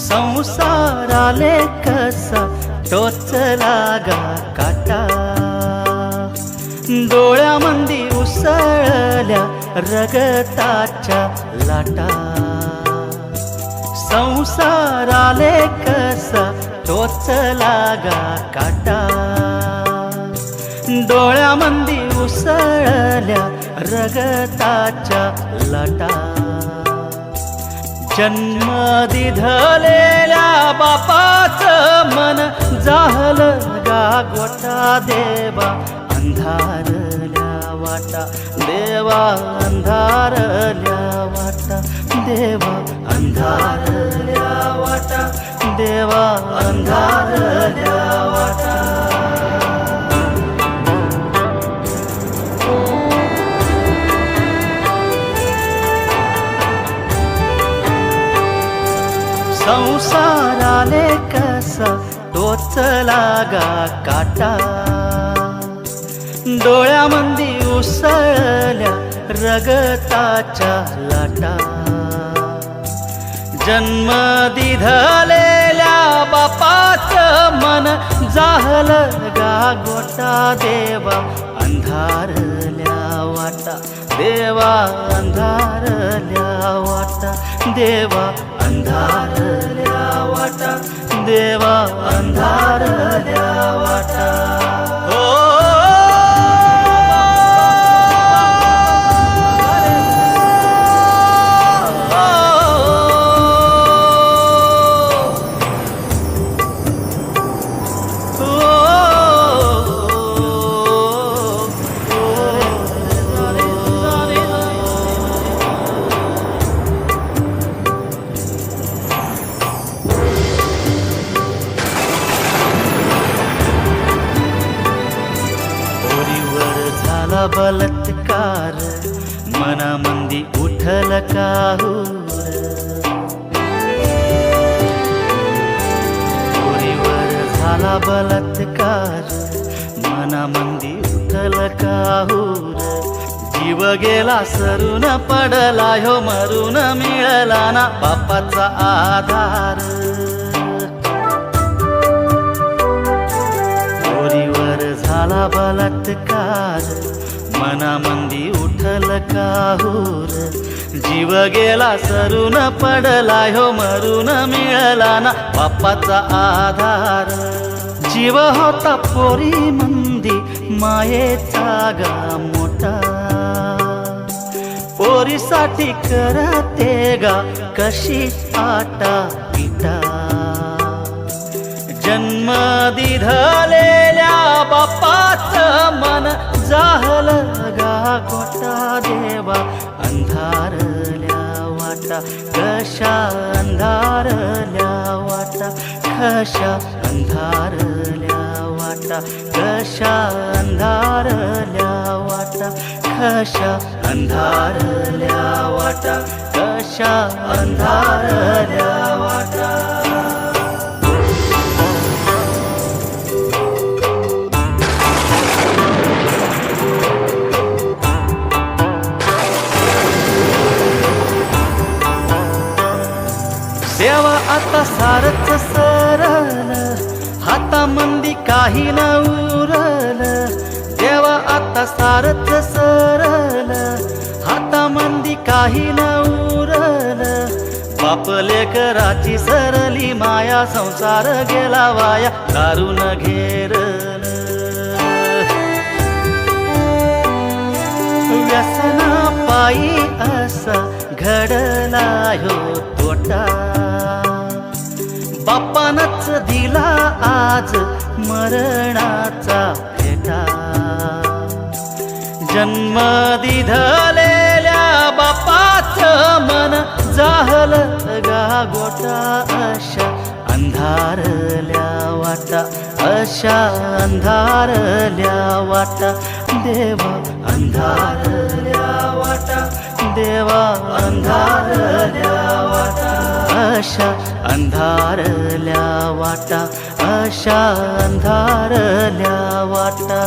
संसाराले कसा टोचला गा काटा, डोळ्यामंदी उसळल्या रगताच्या लाटा. संसाराले कसा टोचला गा काटा, डोळ्यामंदी उसळल्या रगताच्या लाटा. जन्म दिधलेल्या बापाचं मन जाहलं गा गोटा. देवा अंधारल्या वाटा, देवा अंधारल्या वाटा, देवा अंधारल्या वाटा, देवा अंधारल्या वाटा. संसाराले कसा टोचला गा काटा, डोळ्यामंदी उसळल्या रगताच्या लाटा. जन्म दिधलेल्या बापाचं मन जाहलं गा गोटा. देवा अंधारल्या वाटा, देवा अंधारल्या वाटा, देवा अंधारल्या वाटा, देवा अंधारल्या वाटा. बलात्कार मनामंदी उठल काहूर. पोरीवर झाला बलात्कार मनामंदी उठल काहूर. जीव गेला सरून पडला ह्यो मरून मिळला ना बापाचा आधार. पोरीवर झाला बलात्कार मनामंदी उठल काहूर. जीव गेला सरून पडला ह्यो मरून मिळला ना बापाचा आधार. जीव होता पोरी मंदी मायेचा गा मोठा. पोरीसाठी करते गा कशी आटा पिटा. जन्म दिधलेल्या बापाचं मन जाहलं गा गोटा. देवा अंधारल्या वाटा, कशा अंधारल्या वाटा, कशा अंधारल्या वाटा, कशा अंधारल्या वाटा, कशा अंधारल्या वाटा, कशा अंधारल्या वाटा. देवा आता सारच सरल, हातामंदी काही न उरल. देवा आता सारच सरल, हातामंदी काही न उरल. बाप लेकराची सरली माया, संसार गेला वाया दारून घेरल. व्यसना पायी असा घडला ह्यो तोटा. बापानच दिला आज मरणाचा भेटा. जन्म दिधलेल्या बापाचं मन जाहलं गागोटा अशा अंधारल्या वाटा अशा अंधारल्या वाटा देवा अंधारल्या वाटा देवा अंधारल्या वाटा अशा अंधारल्या वाटा अशा अंधारल्या वाटा